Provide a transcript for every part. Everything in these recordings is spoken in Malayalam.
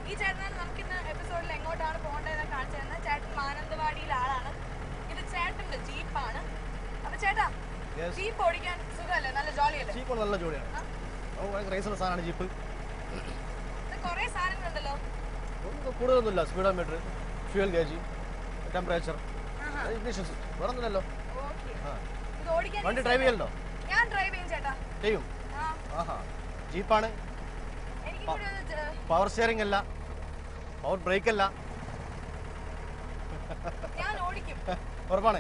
ഈ ചേട്ടനാണ് നമുക്ക് ഇന്ന് എപ്പിസോഡിൽ എങ്ങോട്ടാണ് പോകേണ്ടതെന്ന് കാണിച്ചു തരുന്നത്. ചേട്ടൻ മാനന്തവാടിയിലെ ആളാണ്. ഇത് ചേട്ടന്റെ ജീപ്പാണ്. അപ്പൊ ചേട്ടാ, ജീപ്പ് ഓടിക്കാൻ സുഖമല്ലേ? നല്ല ജോളിയല്ലേ? ജീപ്പ് നല്ല ജോലിയാണ്. റേസുള്ള സാധനമാണ് ജീപ്പ്. കുറെ സാധനങ്ങളുണ്ടല്ലോ. കൂടുതലൊന്നുമില്ല. സ്പീഡോമീറ്റർ, ഫ്യൂൽ ഗേജ്, ടെമ്പറേച്ചർ, ഇഗ്നിഷൻസ്, വേറെ ഒന്നുമില്ലല്ലോ. വണ്ടി ഡ്രൈവ് ചെയ്യലുണ്ടോ? ഞാൻ ഡ്രൈവ് ചെയ്യും ചേട്ടാ. ചെയ്യും. ജീപ്പാണ്. പവർ സ്റ്റിയറിംഗ് അല്ല, പവർ ബ്രേക്ക് അല്ല. ഉറപ്പാണ്.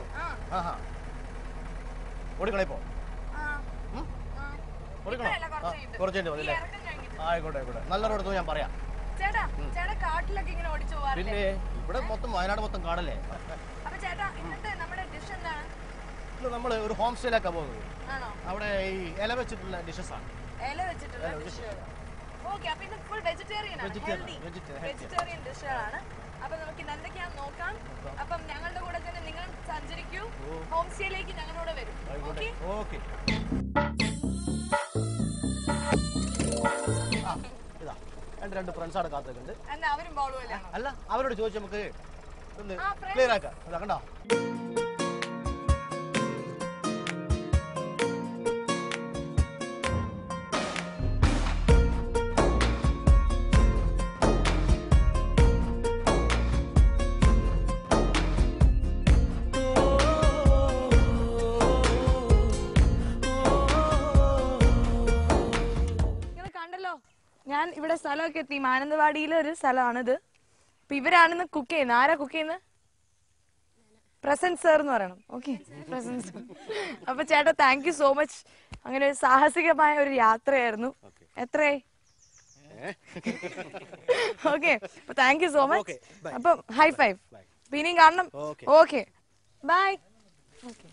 ഓടിക്കണേ ഇപ്പോ? കുറച്ചുണ്ട് മതി അല്ലേ? ആയിക്കോട്ടെ ആയിക്കോട്ടെ. നല്ല റോഡ് ഞാൻ പറയാം. പിന്നെ ഇവിടെ മൊത്തം വയനാട് മൊത്തം കാടല്ലേ. നമ്മള് ഒരു ഹോം സ്റ്റേയിലേക്കാ പോകുന്നത്. അവിടെ ഈ ഇല വെച്ചിട്ടുള്ള ഡിഷസ് ആണ്. വെജിറ്റേറിയൻ ഡിഷുകളാണ്. അപ്പൊ നമുക്ക് ഇന്ന് എന്തൊക്കെയാണെന്ന് നോക്കാം. അപ്പം ഞങ്ങളുടെ കൂടെ തന്നെ നിങ്ങൾ സഞ്ചരിക്കൂ. ഹോം സ്റ്റേയിലേക്ക് ഞങ്ങളോട് വരും. രണ്ട് ഫ്രണ്ട്സാണ് കാത്തിട്ടുണ്ട്. അവരും അല്ല, അവരോട് ചോദിച്ചു നമുക്ക് ക്ലിയർ ആക്കാം. കണ്ടോ? ഞാൻ ഇവിടെ സ്ഥലമൊക്കെ എത്തി. മാനന്തവാടിയിലെ ഒരു സ്ഥലമാണിത്. അപ്പൊ ഇവരാണിന്ന് കുക്ക് ചെയ്യുന്നത്. ആരാ കുക്ക് ചെയ്യുന്നത്? പ്രസന്റ് സർ എന്ന് പറയണം. Okay, present sir. അപ്പൊ ചേട്ടാ, താങ്ക് യു സോ മച്ച്. അങ്ങനെ ഒരു സാഹസികമായ ഒരു യാത്രയായിരുന്നു. എത്രയായി? ഓക്കെ, അപ്പൊ താങ്ക് യു സോ മച്ച്. അപ്പൊ ഹൈ ഫൈവ്. പിന്നെയും കാണണം. Okay, bye. ഓക്കെ.